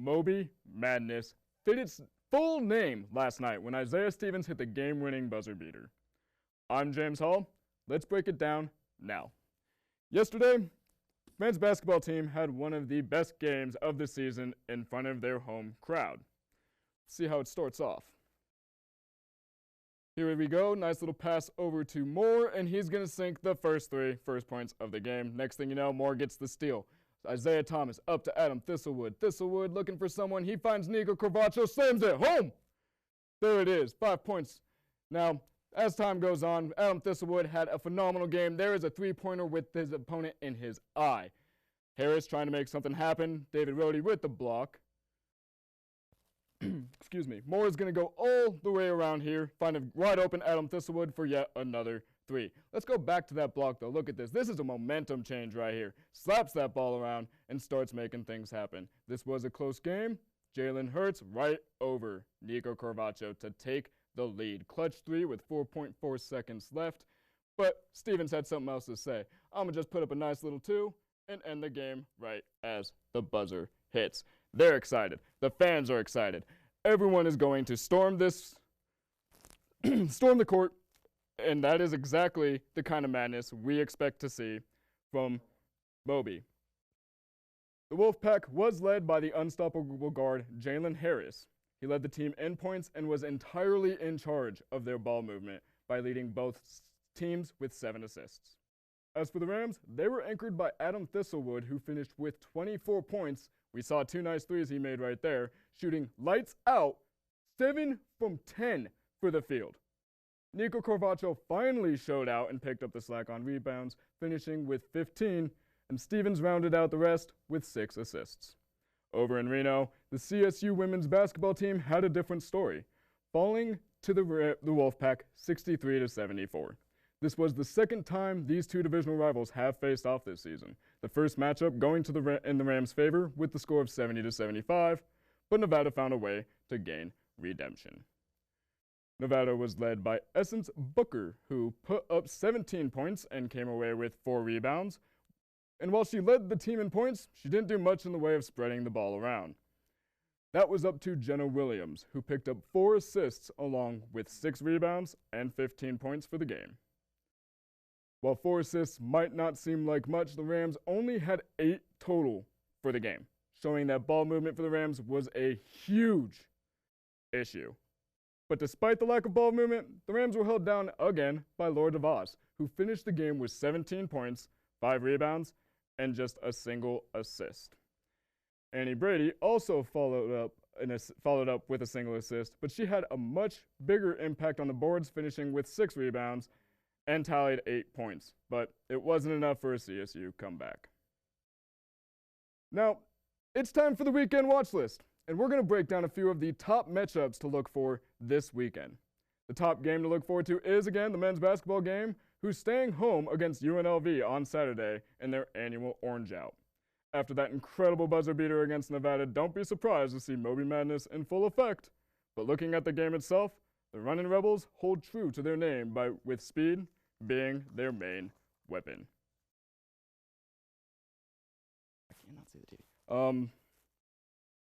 Moby Madness fit its full name last night when Isaiah Stevens hit the game-winning buzzer beater. I'm James Hall. Let's break it down now. Yesterday, men's basketball team had one of the best games of the season in front of their home crowd. Let's see how it starts off. Here we go. Nice little pass over to Moore, and he's going to sink the first points of the game. Next thing you know, Moore gets the steal. Isaiah Thomas up to Adam Thistlewood. Thistlewood looking for someone. He finds Nico Corvaccio, slams it home. There it is, 5 points. Now, as time goes on, Adam Thistlewood had a phenomenal game. There is a three-pointer with his opponent in his eye. Harris trying to make something happen. David Rohde with the block. Excuse me. Moore is going to go all the way around here, find a wide open Adam Thistlewood for yet another three. Let's go back to that block, though. Look at this. This is a momentum change right here. Slaps that ball around and starts making things happen. This was a close game. Jalen Hurts right over Nico Corvaccio to take the lead. Clutch three with 4.4 seconds left. But Stevens had something else to say. I'm going to just put up a nice little two and end the game right as the buzzer hits. They're excited. The fans are excited. Everyone is going to storm the court, and that is exactly the kind of madness we expect to see from Moby. The Wolfpack was led by the unstoppable guard Jalen Harris. He led the team in points and was entirely in charge of their ball movement by leading both teams with 7 assists. As for the Rams, they were anchored by Adam Thistlewood, who finished with 24 points. We saw 2 nice threes he made right there, shooting lights out, 7 from 10 for the field. Nico Corvaccio finally showed out and picked up the slack on rebounds, finishing with 15, and Stevens rounded out the rest with 6 assists. Over in Reno, the CSU women's basketball team had a different story, falling to the Wolfpack 63-74. This was the second time these two divisional rivals have faced off this season. The first matchup going in the Rams' favor with the score of 70-75, but Nevada found a way to gain redemption. Nevada was led by Essence Booker, who put up 17 points and came away with 4 rebounds. And while she led the team in points, she didn't do much in the way of spreading the ball around. That was up to Jenna Williams, who picked up 4 assists along with 6 rebounds and 15 points for the game. While 4 assists might not seem like much, the Rams only had 8 total for the game, showing that ball movement for the Rams was a huge issue. But despite the lack of ball movement, the Rams were held down again by Laura DeVos, who finished the game with 17 points, 5 rebounds, and just a single assist. Annie Brady also followed up with a single assist, but she had a much bigger impact on the boards, finishing with 6 rebounds and tallied 8 points, but it wasn't enough for a CSU comeback. Now, it's time for the weekend watch list, and we're going to break down a few of the top matchups to look for this weekend. The top game to look forward to is, again, the men's basketball game, who's staying home against UNLV on Saturday in their annual Orange Out. After that incredible buzzer beater against Nevada, don't be surprised to see Moby Madness in full effect. But looking at the game itself, the Runnin' Rebels hold true to their name with speed being their main weapon. I cannot see the TV.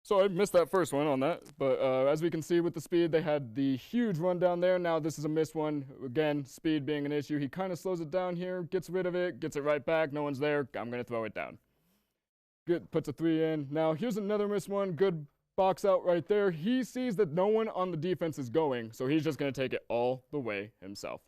So I missed that first one on that, but as we can see with the speed, they had the huge run down there. Now this is a missed one. Again, speed being an issue. He kind of slows it down here, gets rid of it, gets it right back. No one's there. I'm going to throw it down. Good, puts a 3 in. Now here's another missed one. Good box out right there. He sees that no one on the defense is going, so he's just going to take it all the way himself.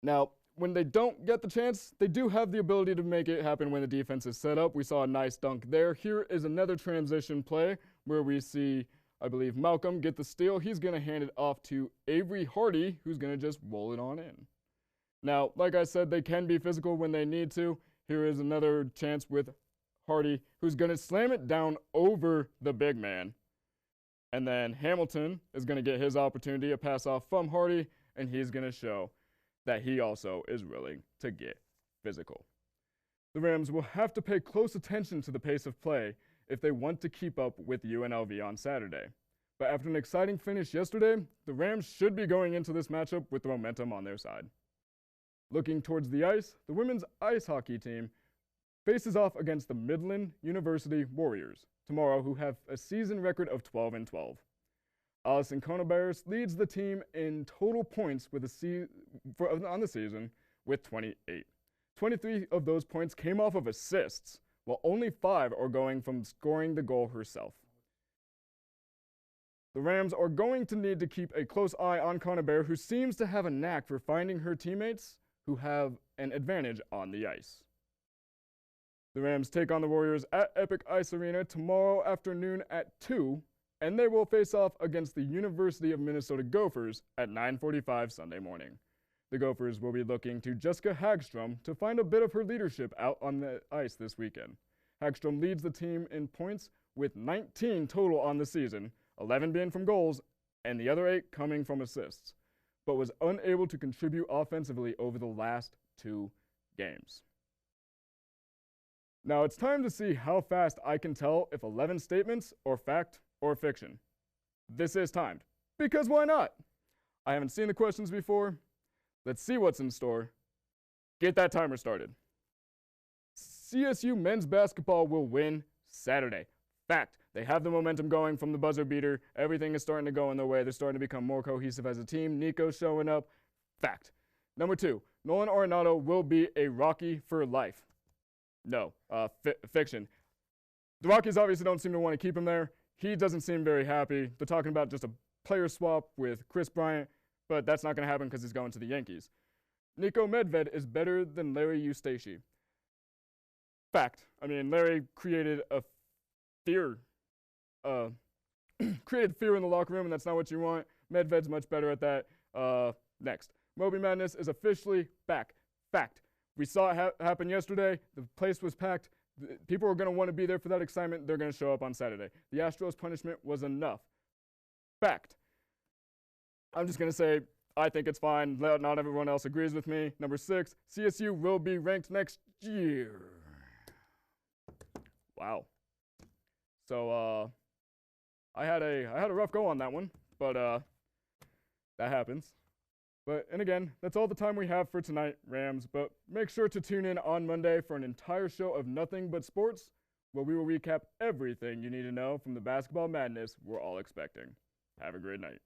Now, when they don't get the chance, they do have the ability to make it happen when the defense is set up. We saw a nice dunk there. Here is another transition play where we see, I believe, Malcolm get the steal. He's going to hand it off to Avery Hardy, who's going to just roll it on in. Now, like I said, they can be physical when they need to. Here is another chance with Hardy, who's going to slam it down over the big man. And then Hamilton is going to get his opportunity, a pass off from Hardy, and he's going to show that he also is willing to get physical. The Rams will have to pay close attention to the pace of play if they want to keep up with UNLV on Saturday. But after an exciting finish yesterday, the Rams should be going into this matchup with the momentum on their side. Looking towards the ice, the women's ice hockey team faces off against the Midland University Warriors tomorrow, who have a season record of 12-12. Allison Conabaris leads the team in total points with on the season with 28. 23 of those points came off of assists, while only 5 are going from scoring the goal herself. The Rams are going to need to keep a close eye on Conabair, who seems to have a knack for finding her teammates who have an advantage on the ice. The Rams take on the Warriors at Epic Ice Arena tomorrow afternoon at 2, and they will face off against the University of Minnesota Gophers at 9:45 Sunday morning. The Gophers will be looking to Jessica Hagstrom to find a bit of her leadership out on the ice this weekend. Hagstrom leads the team in points with 19 total on the season, 11 being from goals and the other 8 coming from assists, but was unable to contribute offensively over the last 2 games. Now it's time to see how fast I can tell if 11 statements are fact or fiction. This is timed, because why not? I haven't seen the questions before. Let's see what's in store. Get that timer started. CSU men's basketball will win Saturday. Fact. They have the momentum going from the buzzer beater. Everything is starting to go in their way. They're starting to become more cohesive as a team. Nico's showing up. Fact. Number 2. Nolan Arenado will be a Rocky for life. No. Fiction. The Rockies obviously don't seem to want to keep him there. He doesn't seem very happy. They're talking about just a player swap with Chris Bryant, but that's not going to happen because he's going to the Yankees. Nico Medved is better than Larry Eustace. Fact. I mean, Larry created a fear created fear in the locker room, and that's not what you want. Medved's much better at that. Next. Moby Madness is officially back. Fact. We saw it happen yesterday. The place was packed. People are going to want to be there for that excitement. They're going to show up on Saturday. The Astros' punishment was enough. Fact. I'm just going to say I think it's fine. Not everyone else agrees with me. Number 6. CSU will be ranked next year. Wow. So, I had a rough go on that one, but that happens. And again, that's all the time we have for tonight, Rams. But make sure to tune in on Monday for an entire show of nothing but sports, where we will recap everything you need to know from the basketball madness we're all expecting. Have a great night.